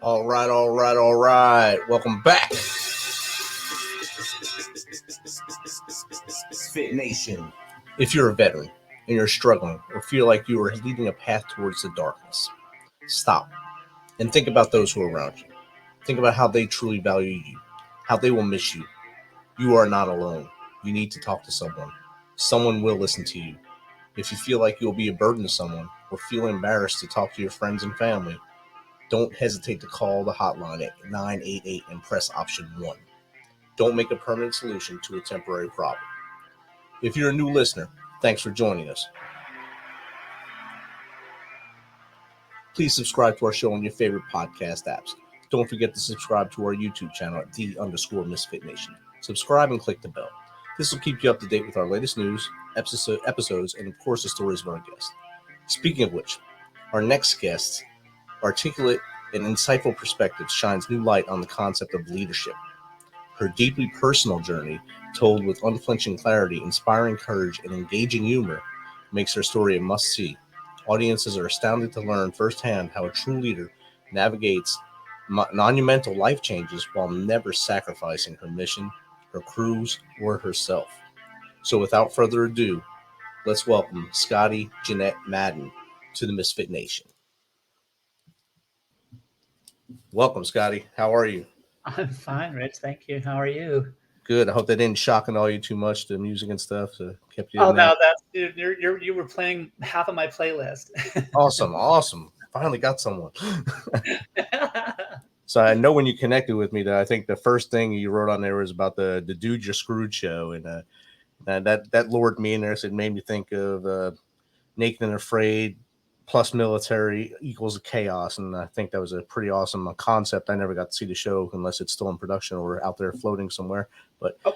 All right, all right, all right. Welcome back. MisFitNation. If you're a veteran and you're struggling or feel like you are leading a path towards the darkness, stop and think about those who are around you. Think about how they truly value you, how they will miss you. You are not alone. You need to talk to someone. Someone will listen to you. If you feel like you'll be a burden to someone or feel embarrassed to talk to your friends and family, don't hesitate to call the hotline at 988 and press option 1. Don't make a permanent solution to a temporary problem. If you're a new listener, thanks for joining us. Please subscribe to our show on your favorite podcast apps. Don't forget to subscribe to our YouTube channel at _MisFitNation. Subscribe and click the bell. This will keep you up to date with our latest news, episodes, and of course the stories of our guests. Speaking of which, our next guest, articulate and insightful perspective, shines new light on the concept of leadership. Her deeply personal journey, told with unflinching clarity, inspiring courage, and engaging humor, makes her story a must-see. Audiences are astounded to learn firsthand how a true leader navigates monumental life changes while never sacrificing her mission, her crews, or herself. So without further ado, let's welcome Scottie Jeanette Madden to the MisFitNation. Welcome, Scottie. How are you? I'm fine, Rich. Thank you. How are you? Good. I hope that didn't shock and awe you too much, the music and stuff. So kept you Oh in no, that. that's you were playing half of my playlist. Awesome. Finally got someone. So I know when you connected with me, that I think the first thing you wrote on there was about the Dude You're Screwed show, and that lured me in there. So it made me think of Naked and Afraid plus military equals chaos, and I think that was a pretty awesome concept. I never got to see the show unless it's still in production or out there floating somewhere. But Oh,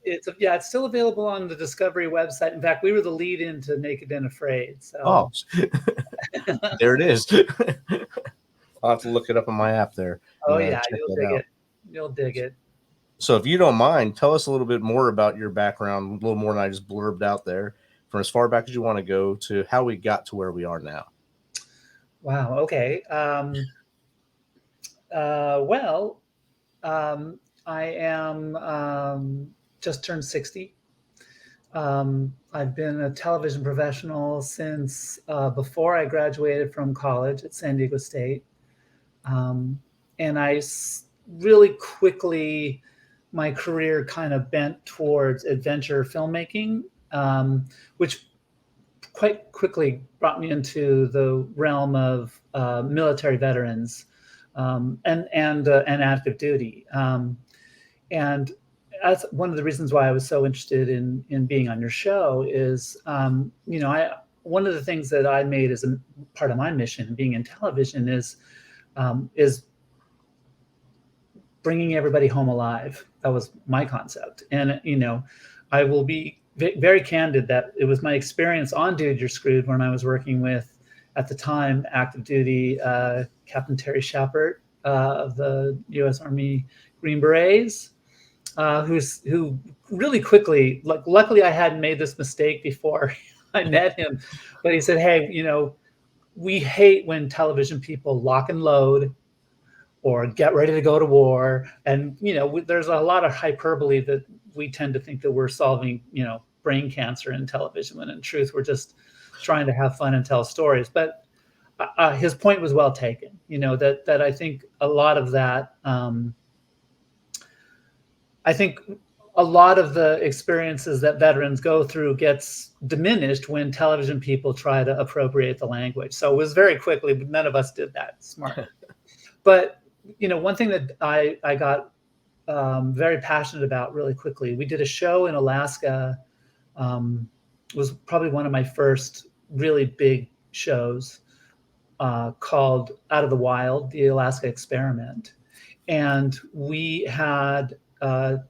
it's still available on the Discovery website. In fact, we were the lead into Naked and Afraid. oh, So there it is. I'll have to look it up on my app there oh and yeah, check you'll that dig out. it. You'll dig it. So, if you don't mind, tell us a little bit more about your background, a little more than I just blurbed out there, from as far back as you want to go to how we got to where we are now. Wow. Okay. Well, um, I am just turned 60. I've been a television professional since before I graduated from college at San Diego State. Um, and really quickly, my career kind of bent towards adventure filmmaking, which quite quickly brought me into the realm of military veterans and active duty. And that's one of the reasons why I was so interested in being on your show is, one of the things that I made as a part of my mission being in television is bringing everybody home alive. That was my concept. And, I will be very candid that it was my experience on Dude, You're Screwed when I was working with, at the time, active duty Captain Terry Shepard of the U.S. Army Green Berets, who really quickly, like, luckily I hadn't made this mistake before I met him, but he said, hey, we hate when television people lock and load or get ready to go to war. And, there's a lot of hyperbole that we tend to think that we're solving, brain cancer in television, when in truth, we're just trying to have fun and tell stories. But his point was well taken, that I think a lot of that, I think a lot of the experiences that veterans go through gets diminished when television people try to appropriate the language. So it was very quickly, but none of us did that. Smart. But, one thing that I got very passionate about really quickly, we did a show in Alaska. Was probably one of my first really big shows, called Out of the Wild, the Alaska Experiment. And we had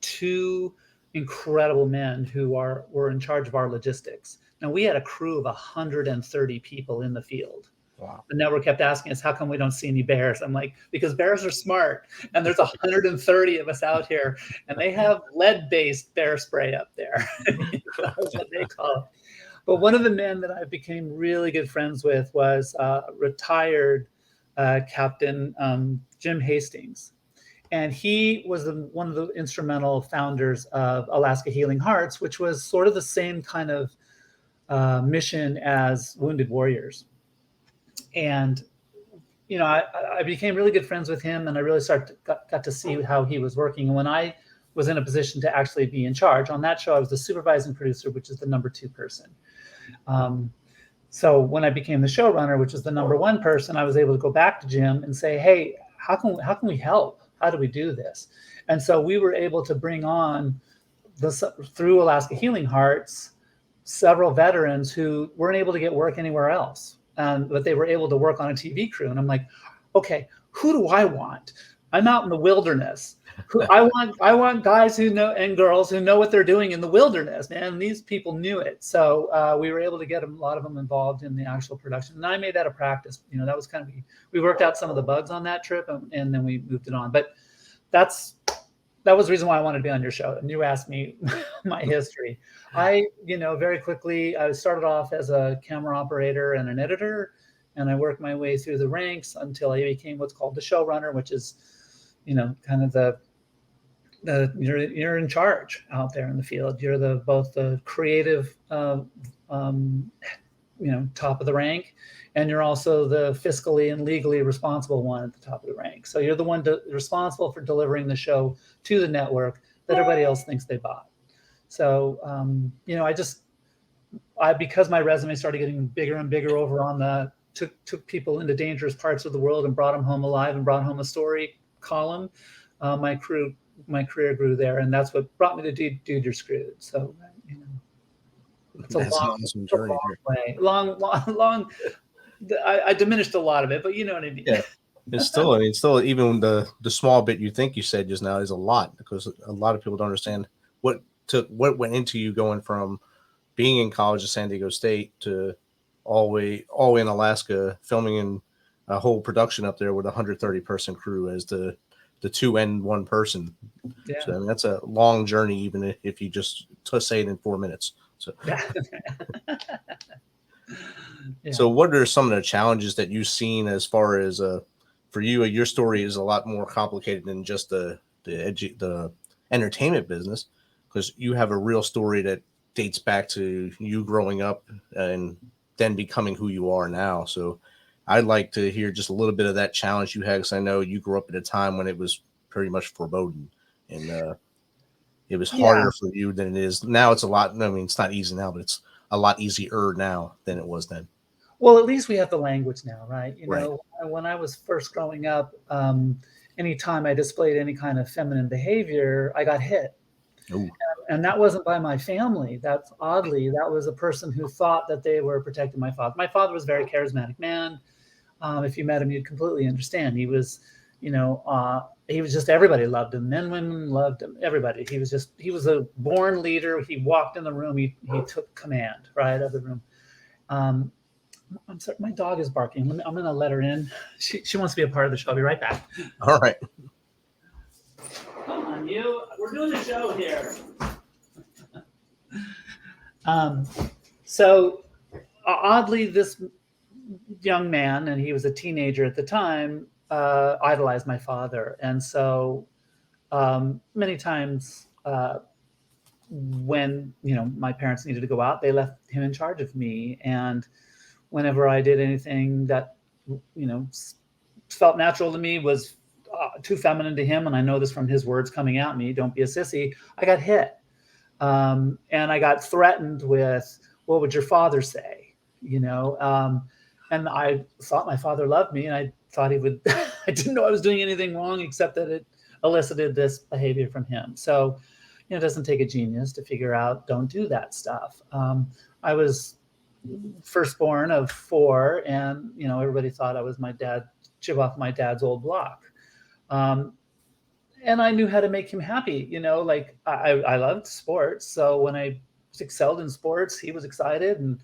two incredible men who were in charge of our logistics. Now, we had a crew of 130 people in the field. Wow. The network kept asking us, how come we don't see any bears? I'm like, because bears are smart, and there's 130 of us out here, and they have lead-based bear spray up there. That's what they call it. But one of the men that I became really good friends with was a retired Captain Jim Hastings. And he was one of the instrumental founders of Alaska Healing Hearts, which was sort of the same kind of mission as Wounded Warriors. And I became really good friends with him, and I really got to see how he was working. And when I was in a position to actually be in charge on that show, I was the supervising producer, which is the number 2 person. So when I became the showrunner, which is the number 1 person, I was able to go back to Jim and say, "Hey, how can we help? How do we do this?" And so we were able to bring on through Alaska Healing Hearts several veterans who weren't able to get work anywhere else. But they were able to work on a TV crew. And I'm like, okay, who do I want? I'm out in the wilderness. I want guys who know, and girls who know what they're doing in the wilderness, man. And these people knew it. So we were able to get a lot of them involved in the actual production. And I made that a practice. That was kind of, we worked out some of the bugs on that trip, and then we moved it on. But that was the reason why I wanted to be on your show. And you asked me my history. I very quickly, I started off as a camera operator and an editor, and I worked my way through the ranks until I became what's called the showrunner, which is, kind of you're in charge out there in the field. You're both the creative, top of the rank, and you're also the fiscally and legally responsible one at the top of the rank. So you're the one responsible for delivering the show to the network that everybody else thinks they bought. So, because my resume started getting bigger and bigger over on took people into dangerous parts of the world and brought them home alive and brought home a story column, my career grew there. And that's what brought me to Dude, You're Screwed. So, it's That's an awesome journey. Long. I diminished a lot of it, but you know what I mean. Yeah, it's still. Even the small bit you think you said just now is a lot, because a lot of people don't understand what went into you going from being in college at San Diego State to all the way in Alaska, filming in a whole production up there with a 130-person crew as the 2 and 1 person. Yeah. So that's a long journey, even if you just say it in 4 minutes. So. Yeah. So what are some of the challenges that you've seen as far as for you? Your story is a lot more complicated than just the entertainment business, because you have a real story that dates back to you growing up and then becoming who you are now. So I'd like to hear just a little bit of that challenge you had, because I know you grew up at a time when it was pretty much foreboding, and it was harder for you than it is now. It's a lot. I mean, it's not easy now, but it's a lot easier now than it was then. Well, at least we have the language now, right? Right. When I was first growing up, anytime I displayed any kind of feminine behavior, I got hit. Ooh. And that wasn't by my family. That was a person who thought that they were protecting my father. My father was a very charismatic man. If you met him, you'd completely understand. He was, just, everybody loved him. Men, women loved him. Everybody. He was a born leader. He walked in the room. He took command, right, of the room. I'm sorry, my dog is barking. I'm going to let her in. She wants to be a part of the show. I'll be right back. All right. Come on, you. We're doing a show here. So oddly, this young man, and he was a teenager at the time, idolized my father. And so many times when, my parents needed to go out, they left him in charge of me. And whenever I did anything that, felt natural to me, was too feminine to him, and I know this from his words coming at me, "Don't be a sissy," I got hit. And I got threatened with, "What would your father say?" And I thought my father loved me, and I thought he would. I didn't know I was doing anything wrong, except that it elicited this behavior from him. So, it doesn't take a genius to figure out, don't do that stuff. I was firstborn of 4, and everybody thought I was my dad, chip off my dad's old block. And I knew how to make him happy. I loved sports. So when I excelled in sports, he was excited.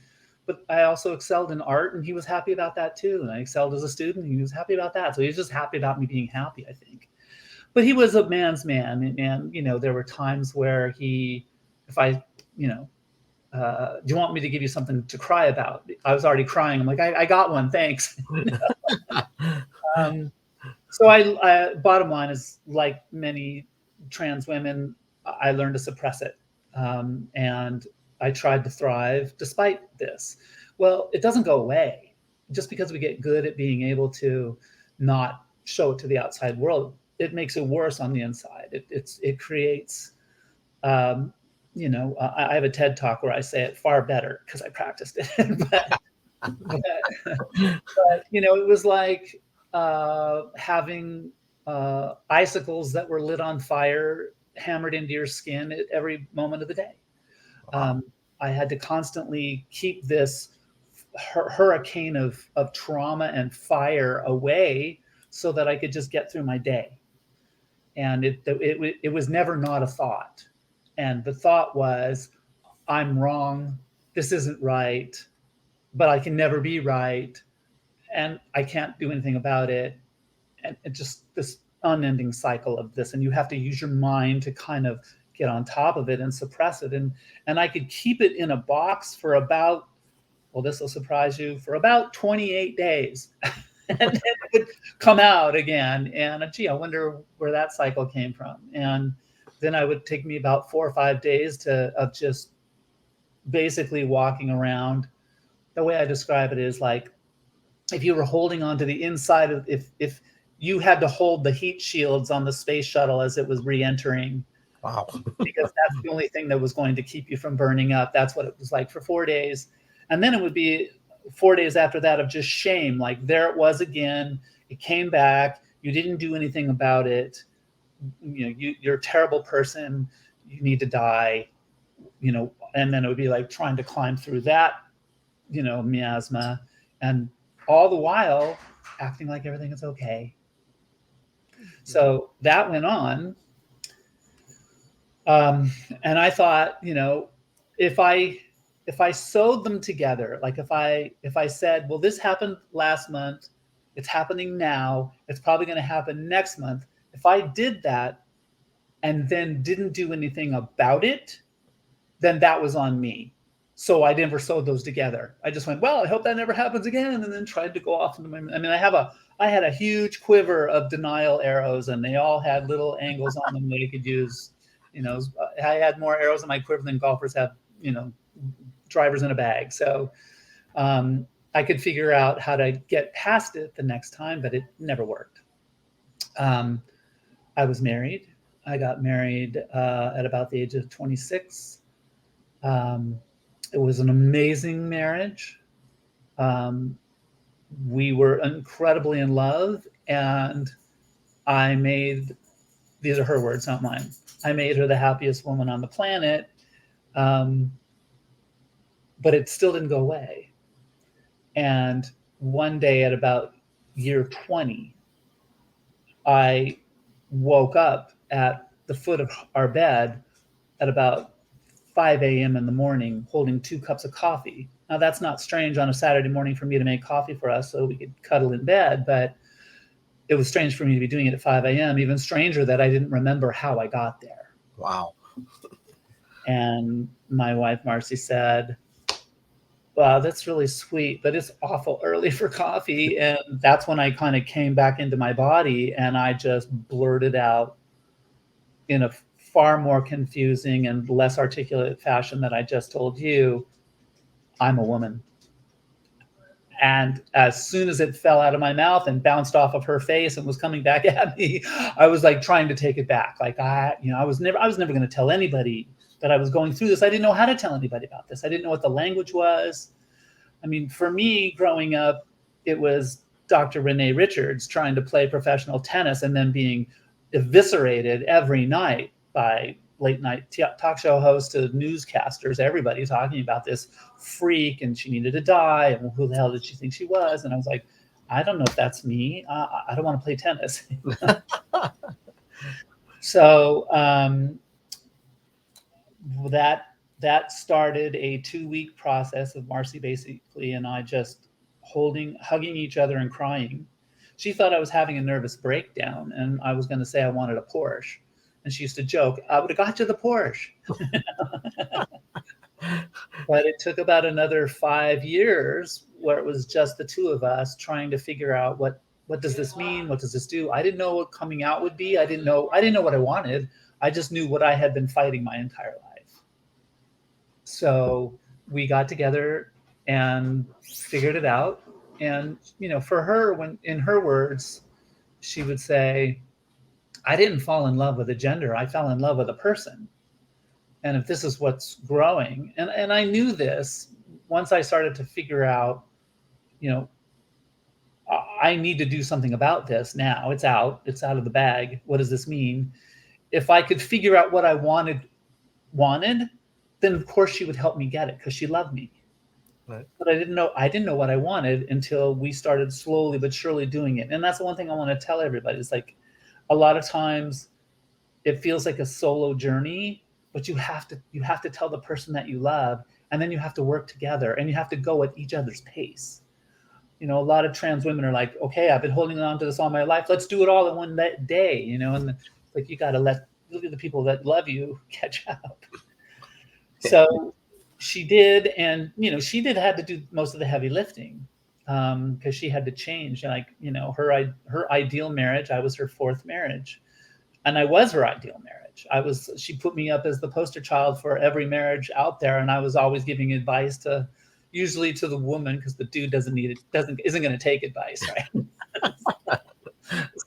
But I also excelled in art, and he was happy about that too. And I excelled as a student, and he was happy about that. So he was just happy about me being happy, I think. But he was a man's man. And there were times where if I, do you want me to give you something to cry about? I was already crying. I'm like, I got one, thanks. Um, so I bottom line is, like many trans women, I learned to suppress it, and I tried to thrive despite this. Well, it doesn't go away just because we get good at being able to not show it to the outside world. It makes it worse on the inside. It creates, I have a TED talk where I say it far better because I practiced it, but it was like having icicles that were lit on fire hammered into your skin at every moment of the day. Wow. I had to constantly keep this hurricane of trauma and fire away so that I could just get through my day. And it was never not a thought. And the thought was, I'm wrong. This isn't right, but I can never be right. And I can't do anything about it. And it just this unending cycle of this. And you have to use your mind to kind of get on top of it and suppress it. And I could keep it in a box for about, well, this will surprise you, for about 28 days. And then it would come out again. And gee, I wonder where that cycle came from. And then I would take me about 4 or 5 days of just basically walking around. The way I describe it is like if you were holding on to the inside of, if you had to hold the heat shields on the space shuttle as it was re-entering. Wow. Because that's the only thing that was going to keep you from burning up. That's what it was like for 4 days. And then it would be 4 days after that of just shame. Like there it was again. It came back. You didn't do anything about it. You're a terrible person. You need to die. And then it would be like trying to climb through that, miasma, and all the while acting like everything is okay. So that went on. And I thought, if I sewed them together, like if I said, well, this happened last month, it's happening now, it's probably going to happen next month. If I did that and then didn't do anything about it, then that was on me. So I never sewed those together. I just went, well, I hope that never happens again, and then tried to go off into my. I mean, I had a huge quiver of denial arrows, and they all had little angles on them that I could use. I had more arrows in my quiver than golfers have, drivers in a bag. So I could figure out how to get past it the next time, but it never worked. I was married. I got married at about the age of 26. It was an amazing marriage. We were incredibly in love, and I made, these are her words, not mine, I made her the happiest woman on the planet. But it still didn't go away. And one day at about year 20, I woke up at the foot of our bed at about 5 a.m. in the morning holding 2 cups of coffee. Now, that's not strange on a Saturday morning for me to make coffee for us so we could cuddle in bed, but it was strange for me to be doing it at 5 a.m., even stranger that I didn't remember how I got there. Wow. And my wife, Marcy, said, wow, that's really sweet, but it's awful early for coffee. And that's when I kind of came back into my body, and I just blurted out in a far more confusing and less articulate fashion that I just told you, I'm a woman. And as soon as it fell out of my mouth and bounced off of her face and was coming back at me, I was like trying to take it back. Like I was never going to tell anybody that I was going through this. I didn't know how to tell anybody about this. I didn't know what the language was. I mean, for me growing up, it was Dr. Renee Richards trying to play professional tennis and then being eviscerated every night by late night talk show hosts to newscasters, everybody talking about this freak and she needed to die. And who the hell did she think she was? And I was like, I don't know if that's me. I don't want to play tennis. So that started a 2-week process of Marcy basically and I just hugging each other and crying. She thought I was having a nervous breakdown and I was going to say I wanted a Porsche. And she used to joke, I would have got you the Porsche. But it took about another 5 years where it was just the two of us trying to figure out what what does this mean? What does this do? I didn't know what coming out would be. I didn't know what I wanted. I just knew what I had been fighting my entire life. So we got together and figured it out. And, for her, when in her words, she would say, I didn't fall in love with a gender. I fell in love with a person. And if this is what's growing, and I knew this once I started to figure out, you know, I need to do something about this now. It's out of the bag. What does this mean? If I could figure out what I wanted, then of course she would help me get it because she loved me. Right. But I didn't know what I wanted until we started slowly but surely doing it. And that's the one thing I want to tell everybody. It's like a lot of times it feels like a solo journey, but you have to tell the person that you love, and then you have to work together, and you have to go at each other's pace. A lot of trans women are like, okay, I've been holding on to this all my life. Let's do it all in one day, and like, you got to look at the people that love you catch up. So she did, and she had to do most of the heavy lifting because she had to change. Like, her ideal marriage, I was her fourth marriage, and I was her ideal marriage. She put me up as the poster child for every marriage out there, and I was always giving advice usually to the woman, because the dude isn't going to take advice, right?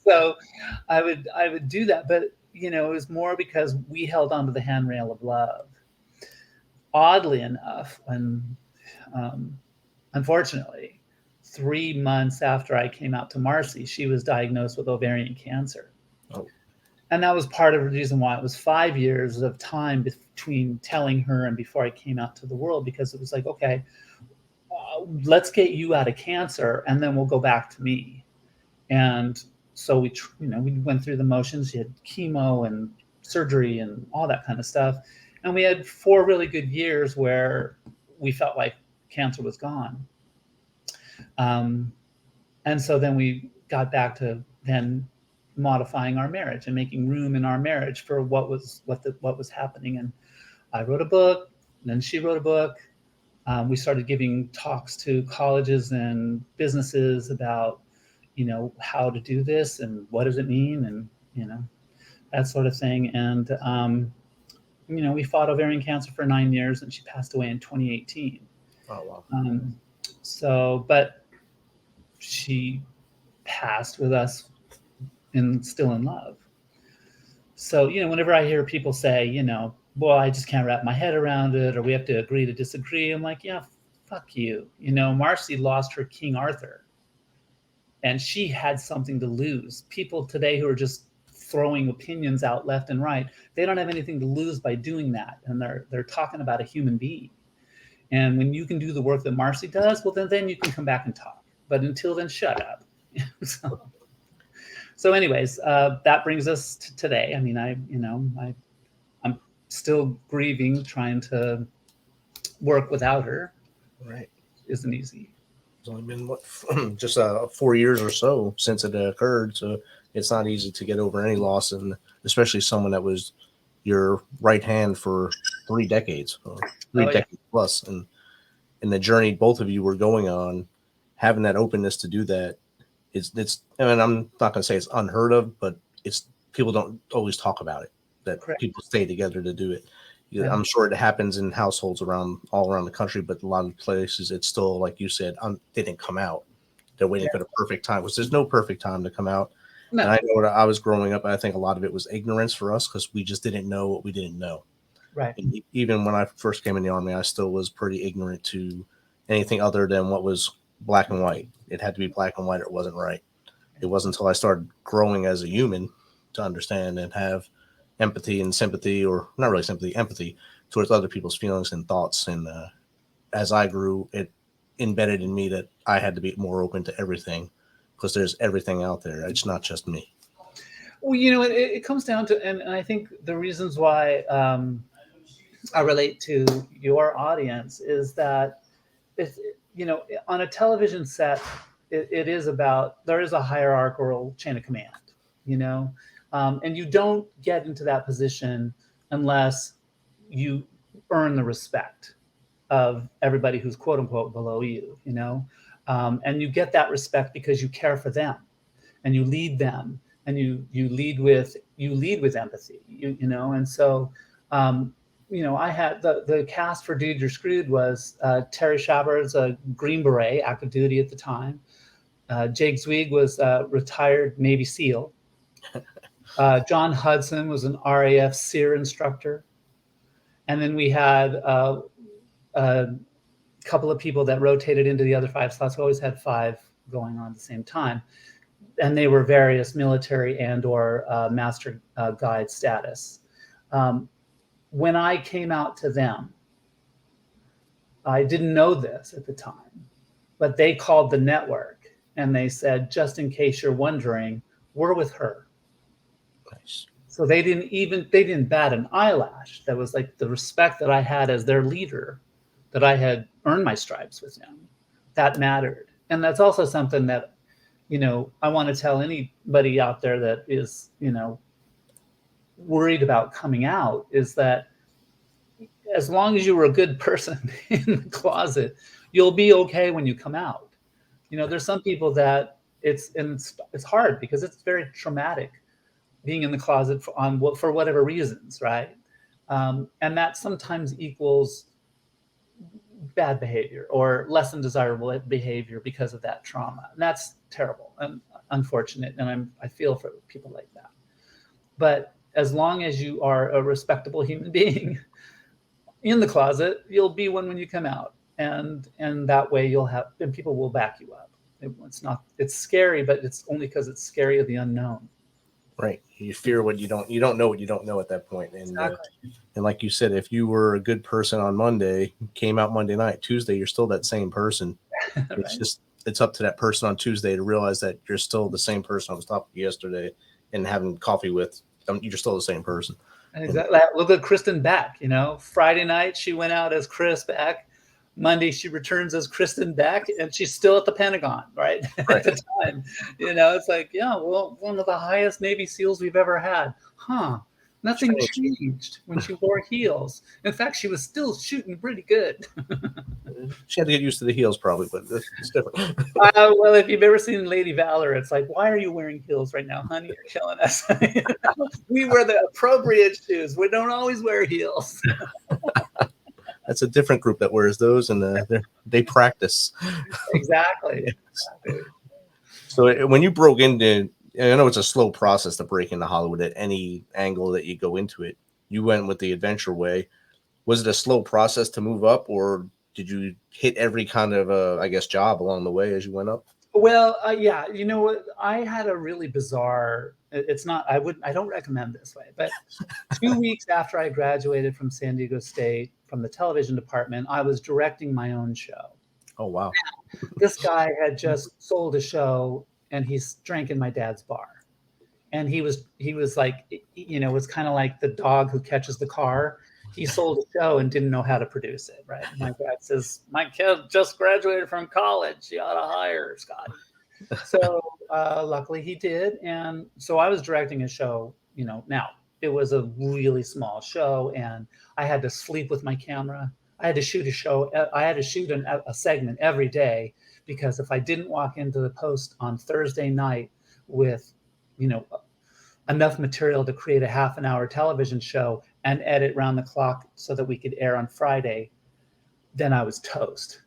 So I would do that, but it was more because we held onto the handrail of love. Oddly enough, when unfortunately 3 months after I came out to Marcy, she was diagnosed with ovarian cancer. Oh. And that was part of the reason why it was 5 years of time between telling her and before I came out to the world, because it was like, okay, let's get you out of cancer, and then we'll go back to me. And so we went through the motions. She had chemo and surgery and all that kind of stuff. And we had 4 really good years where we felt like cancer was gone. And so then we got back to then modifying our marriage and making room in our marriage for what was happening. And I wrote a book, and then she wrote a book. We started giving talks to colleges and businesses about, how to do this and what does it mean, and, that sort of thing. And, we fought ovarian cancer for 9 years, and she passed away in 2018. Oh, wow. But she passed with us and still in love. So, whenever I hear people say, well, I just can't wrap my head around it, or we have to agree to disagree, I'm like, yeah, fuck you. Marcy lost her King Arthur, and she had something to lose. People today who are just throwing opinions out left and right, they don't have anything to lose by doing that. And they're talking about a human being. And when you can do the work that Marcy does, well, then you can come back and talk. But until then, shut up. So anyways, that brings us to today. I mean, I'm still grieving, trying to work without her. Right. Isn't easy. It's only been just 4 years or so since it occurred, so it's not easy to get over any loss, and especially someone that was your right hand for 3 decades, or decades plus, and the journey both of you were going on, having that openness to do that, it's. I mean, I'm not going to say it's unheard of, but it's, people don't always talk about it. That Correct. People stay together to do it. Yeah. I'm sure it happens in households all around the country, but a lot of places it's still, like you said, they didn't come out. They're waiting for the perfect time, because there's no perfect time to come out. No. And I know when I was growing up, I think a lot of it was ignorance for us, because we just didn't know what we didn't know. Right. And even when I first came in the Army, I still was pretty ignorant to anything other than what was black and white. It had to be black and white, or it wasn't right. It wasn't until I started growing as a human to understand and have empathy and sympathy, or not really sympathy, empathy towards other people's feelings and thoughts. And as I grew, it embedded in me that I had to be more open to everything, because there's everything out there. It's not just me. Well, it comes down to, and I think the reasons why I relate to your audience is that, it's, on a television set, it is about, there is a hierarchical chain of command, and you don't get into that position unless you earn the respect of everybody who's quote unquote below you, and you get that respect because you care for them. and you lead them, and you lead with empathy, and so I had the cast for Dude You're Screwed was Terry Schaber's a Green Beret, active duty at the time. Jake Zweig was a retired Navy SEAL. John Hudson was an RAF SEER instructor. And then we had a couple of people that rotated into the other 5 slots. We always had 5 going on at the same time. And they were various military and or master guide status. When I came out to them, I didn't know this at the time, but they called the network and they said, just in case you're wondering, we're with her. Nice. So they didn't bat an eyelash. That was like the respect that I had as their leader, that I had earned my stripes with them. That mattered. And that's also something that, I want to tell anybody out there that is, worried about coming out, is that as long as you were a good person in the closet, you'll be okay when you come out. There's some people that it's hard because it's very traumatic being in the closet for whatever reasons, right? And that sometimes equals bad behavior or less than desirable behavior because of that trauma. And that's terrible and unfortunate. And I feel for people like that. But as long as you are a respectable human being in the closet, you'll be one when you come out. And that way and people will back you up. It's scary, but it's only because it's scary of the unknown. Right. You fear what you don't know what you don't know at that point. And Exactly. And like you said, if you were a good person on Monday, came out Monday night, Tuesday, you're still that same person. Right. It's just, it's up to that person on Tuesday to realize that you're still the same person I was talking to yesterday and having coffee with. You're still the same person. Exactly. Look at Kristen Beck, Friday night, she went out as Chris Beck. Monday, she returns as Kristen Beck, and she's still at the Pentagon, right? At the time, it's like, yeah, well, one of the highest Navy SEALs we've ever had. Nothing changed when she wore heels. In fact, she was still shooting pretty good. She had to get used to the heels probably, but it's different. Well, if you've ever seen Lady Valor, it's like, why are you wearing heels right now, honey? You're killing us. We wear the appropriate shoes. We don't always wear heels. That's a different group that wears those, and they practice. Exactly. So when you broke into, I know it's a slow process to break into Hollywood at any angle that you go into it. You went with the adventure way. Was it a slow process to move up, or did you hit every kind of, job along the way as you went up? Well, yeah, you know what? I had a really bizarre. It's not. I don't recommend this way, but 2 weeks after I graduated from San Diego State from the television department, I was directing my own show. Oh wow! This guy had just sold a show, and he's drank in my dad's bar, and he was like, it's kind of like the dog who catches the car. He sold a show and didn't know how to produce it, right? My dad says, my kid just graduated from college. You ought to hire Scottie. So luckily he did. And so I was directing a show, now it was a really small show and I had to sleep with my camera. I had to shoot a show. I had to shoot a segment every day because if I didn't walk into the post on Thursday night with, enough material to create a half an hour television show and edit round the clock so that we could air on Friday, then I was toast.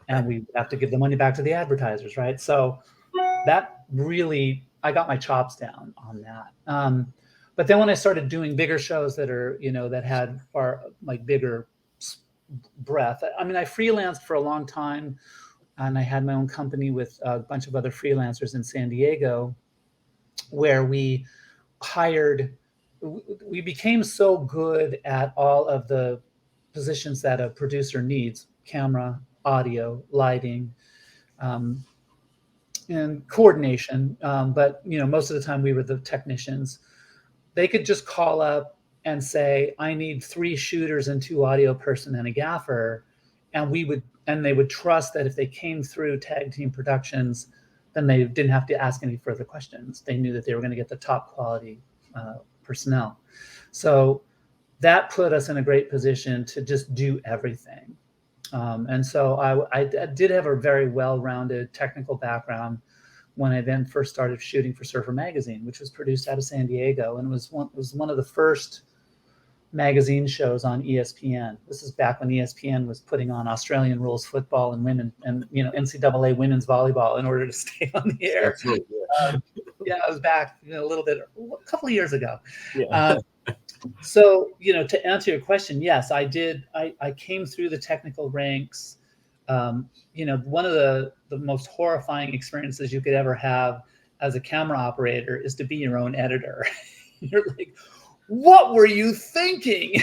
And we have to give the money back to the advertisers, right? So that really, I got my chops down on that. But then when I started doing bigger shows that are, that had far bigger breadth, I freelanced for a long time and I had my own company with a bunch of other freelancers in San Diego where we became so good at all of the positions that a producer needs: camera, audio, lighting, and coordination. But most of the time we were the technicians. They could just call up and say, I need 3 shooters and 2 audio person and a gaffer. And they would trust that if they came through Tag Team Productions, then they didn't have to ask any further questions. They knew that they were going to get the top quality personnel. So that put us in a great position to just do everything. And so I did have a very well-rounded technical background, when I then first started shooting for Surfer Magazine, which was produced out of San Diego, and it was one of the first magazine shows on ESPN. This is back when ESPN was putting on Australian rules football and women and NCAA women's volleyball in order to stay on the air. That's right. Yeah. Yeah, I was back a little bit, a couple of years ago. Yeah. So, to answer your question, yes, I did. I came through the technical ranks. One of the most horrifying experiences you could ever have as a camera operator is to be your own editor. You're like, what were you thinking?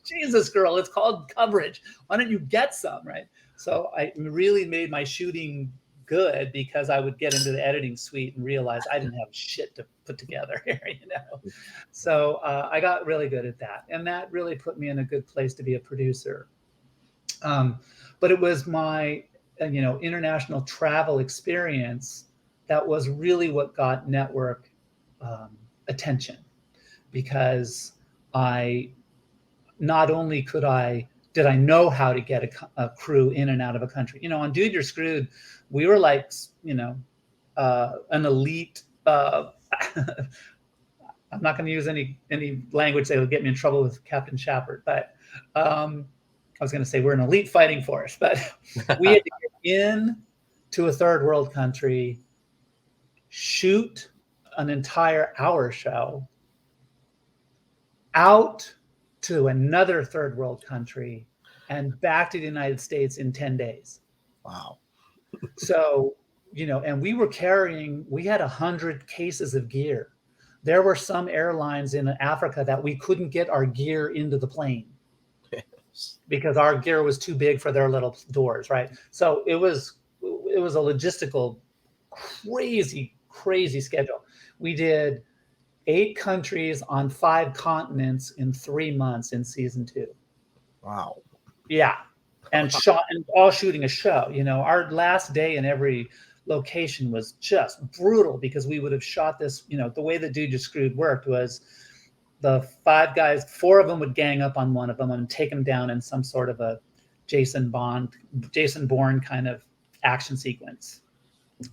Jesus, girl, it's called coverage. Why don't you get some, right? So I really made my shooting good because I would get into the editing suite and realize I didn't have shit to put together here, So I got really good at that. And that really put me in a good place to be a producer. But it was my, international travel experience that was really what got network attention. Because not only did I know how to get a crew in and out of a country. On Dude, You're Screwed, we were like, an elite. I'm not going to use any language that would get me in trouble with Captain Shepard, but I was going to say we're an elite fighting force. But we had to get in to a third world country, shoot an entire hour show, out to another third world country, and back to the United States in 10 days. Wow. So, and we had 100 cases of gear. There were some airlines in Africa that we couldn't get our gear into the plane because our gear was too big for their little doors, right? So it was a logistical, crazy schedule. We did 8 countries on 5 continents in 3 months in season 2. Wow. Yeah. And all shooting a show. Our last day in every location was just brutal because we would have shot this, the way the Dude, You're Screwed worked was the 5 guys, 4 of them would gang up on one of them and take him down in some sort of a Jason Bourne kind of action sequence.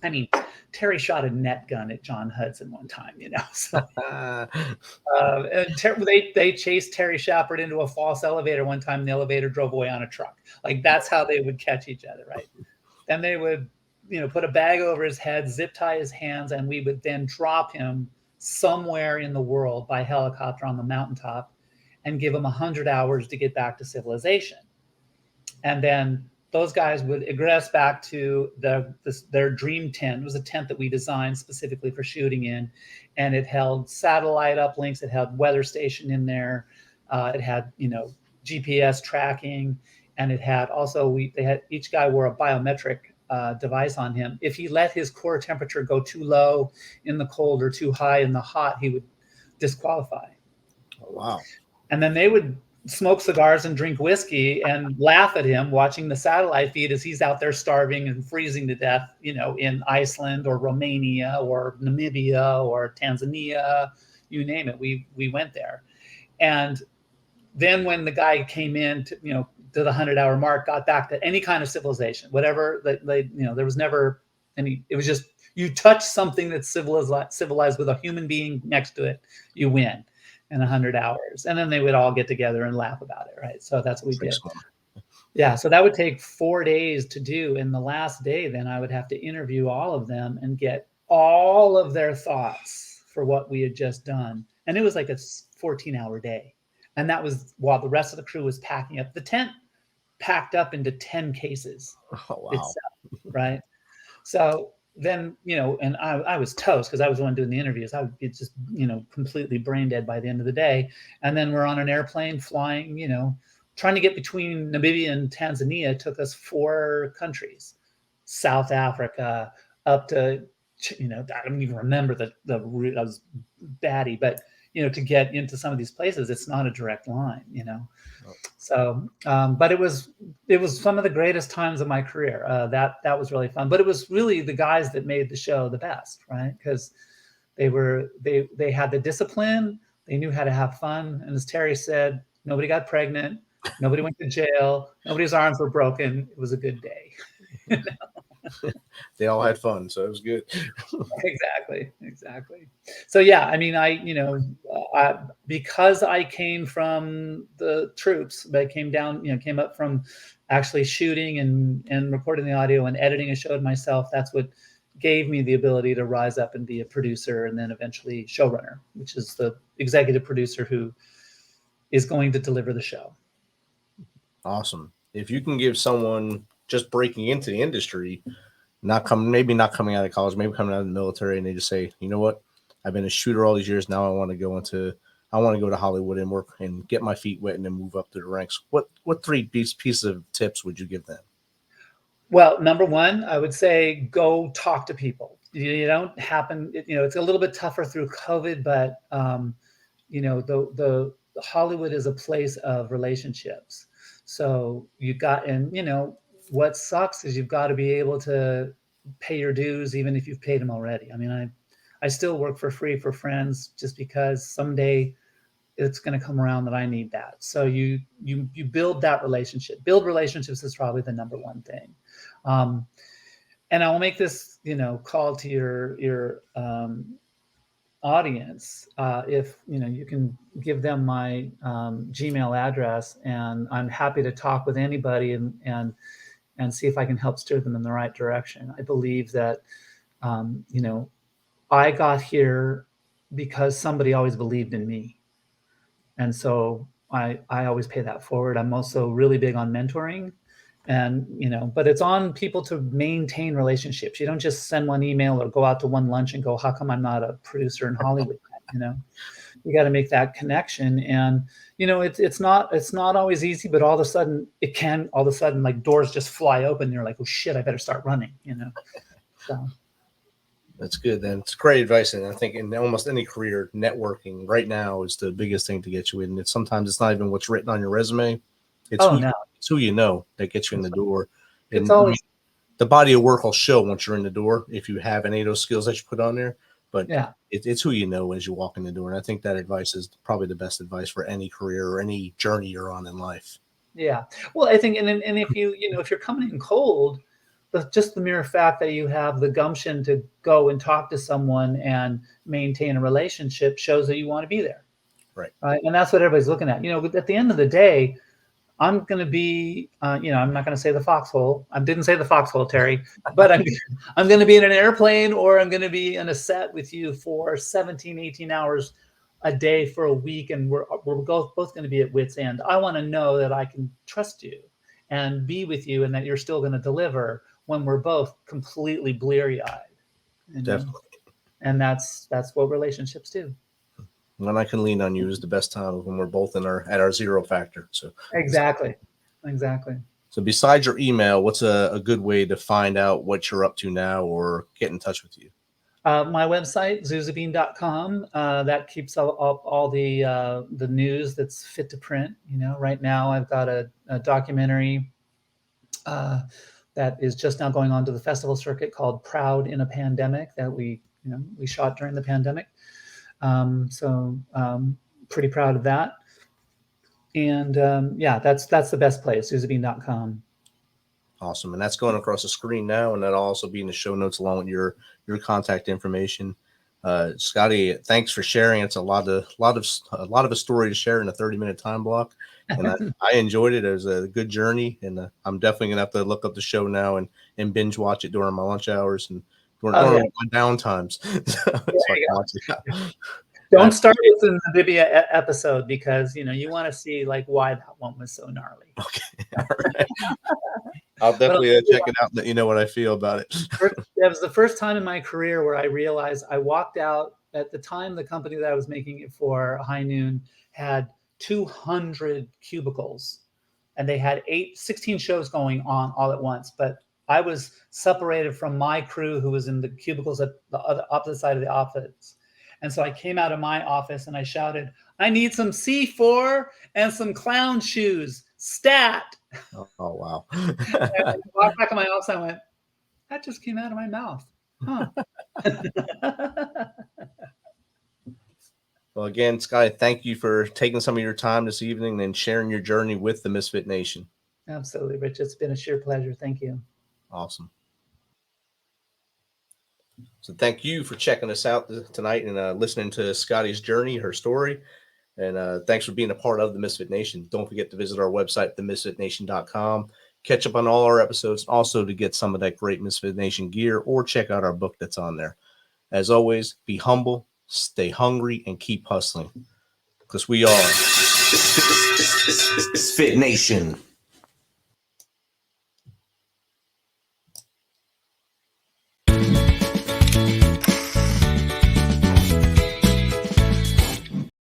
I mean, Terry shot a net gun at John Hudson one time, So, and they chased Terry Shepard into a false elevator one time. And the elevator drove away on a truck. Like that's how they would catch each other, right? Then they would, put a bag over his head, zip tie his hands, and we would then drop him somewhere in the world by helicopter on the mountaintop, and give him 100 hours to get back to civilization, and then those guys would egress back to their dream tent. It was a tent that we designed specifically for shooting in, and it held satellite uplinks. It had weather station in there. It had GPS tracking, and it had also each guy wore a biometric device on him. If he let his core temperature go too low in the cold or too high in the hot, he would disqualify. Oh, wow. And then they would smoke cigars and drink whiskey and laugh at him watching the satellite feed as he's out there starving and freezing to death, in Iceland or Romania or Namibia or Tanzania, you name it. We went there. And then when the guy came in to the 100-hour mark, got back to any kind of civilization, whatever, there was never any, it was just, you touch something that's civilized with a human being next to it, you win. In 100 hours. And then they would all get together and laugh about it, right? So that's what we did. Yeah, so that would take 4 days to do. And the last day, then I would have to interview all of them and get all of their thoughts for what we had just done. And it was like a 14-hour day. And that was while the rest of the crew was packing up. The tent packed up into 10 cases itself, right? So then, and I was toast because I was the one doing the interviews. I would get just, completely brain dead by the end of the day. And then we're on an airplane flying, trying to get between Namibia and Tanzania took us 4 countries, South Africa, up to, I don't even remember the route. I was batty, but, to get into some of these places, it's not a direct line, So, but it was some of the greatest times of my career. That was really fun. But it was really the guys that made the show the best, right? Because they had the discipline, they knew how to have fun, and as Terry said, nobody got pregnant, nobody went to jail, nobody's arms were broken. It was a good day. They all had fun, so it was good. Exactly. So yeah, I mean, because I came from the troops, but I came down, came up from actually shooting and recording the audio and editing a show myself. That's what gave me the ability to rise up and be a producer and then eventually showrunner, which is the executive producer who is going to deliver the show. Awesome. If you can give someone just breaking into the industry, maybe not coming out of college, maybe coming out of the military, and they just say, you know what, I've been a shooter all these years. Now I want to go to Hollywood and work and get my feet wet and then move up to the ranks. What three pieces of tips would you give them? Well, number one, I would say go talk to people. You don't happen, it's a little bit tougher through COVID, but the Hollywood is a place of relationships. So what sucks is you've got to be able to pay your dues, even if you've paid them already. I mean, I still work for free for friends just because someday it's going to come around that I need that. So you build that relationship. Build relationships is probably the number one thing. And I'll make this, call to your audience. If you can give them my Gmail address, and I'm happy to talk with anybody and see if I can help steer them in the right direction. I believe that I got here because somebody always believed in me. And so I always pay that forward. I'm also really big on mentoring, and but it's on people to maintain relationships. You don't just send one email or go out to one lunch and go, how come I'm not a producer in Hollywood? You got to make that connection. And it's not always easy, but all of a sudden like doors just fly open and you're like, oh shit, I better start running. So That's good. Then it's great advice, and I think in almost any career, networking right now is the biggest thing to get you in. Sometimes it's not even what's written on your resume; it's who you know that gets you in the door. And it's always the body of work will show once you're in the door if you have any of those skills that you put on there. But yeah. It's who you know as you walk in the door, and I think that advice is probably the best advice for any career or any journey you're on in life. Yeah. Well, I think, and if if you're coming in cold, just the mere fact that you have the gumption to go and talk to someone and maintain a relationship shows that you want to be there. Right. Right. And that's what everybody's looking at. At the end of the day, I'm going to be, I'm not going to say the foxhole. I didn't say the foxhole, Terry, but I'm going to be in an airplane, or I'm going to be in a set with you for 17, 18 hours a day for a week. And we're both going to be at wit's end. I want to know that I can trust you and be with you, and that you're still going to deliver when we're both completely bleary-eyed. Definitely. And that's what relationships do. When I can lean on you is the best time when we're both at our zero factor. So Exactly. So besides your email, what's a good way to find out what you're up to now or get in touch with you? My website, zuzabine.com, that keeps all the news that's fit to print. Right now I've got a documentary that is just now going on to the festival circuit called Proud in a Pandemic, that we shot during the pandemic. So pretty proud of that. And that's the best place, zuzabine.com. Awesome. And that's going across the screen now, and that'll also be in the show notes along with your contact information. Scottie, thanks for sharing. It's a lot of a story to share in a 30-minute time block. And I enjoyed it. It was a good journey, and I'm definitely gonna have to look up the show now and binge watch it during my lunch hours and during my downtimes. Don't start with the Namibia episode, because you want to see like why that one was so gnarly. Okay, all right. I'll definitely check it out and let you know what I feel about it. That was the first time in my career where I realized I walked out. At the time, the company that I was making it for, High Noon, had 200 cubicles, and they had 16 shows going on all at once. But I was separated from my crew, who was in the cubicles at the opposite side of the office. And so I came out of my office and I shouted, I need some C4 and some clown shoes, stat. Oh, wow. And I walked back in my office and I went, that just came out of my mouth. Huh. Well, again, Scottie, thank you for taking some of your time this evening and sharing your journey with the Misfit Nation. Absolutely, Rich. It's been a sheer pleasure. Thank you. Awesome. So thank you for checking us out tonight and listening to Scottie's journey, her story. And thanks for being a part of the Misfit Nation. Don't forget to visit our website, themisfitnation.com. Catch up on all our episodes, also to get some of that great Misfit Nation gear, or check out our book that's on there. As always, be humble, stay hungry, and keep hustling. Because we are MisFit Nation.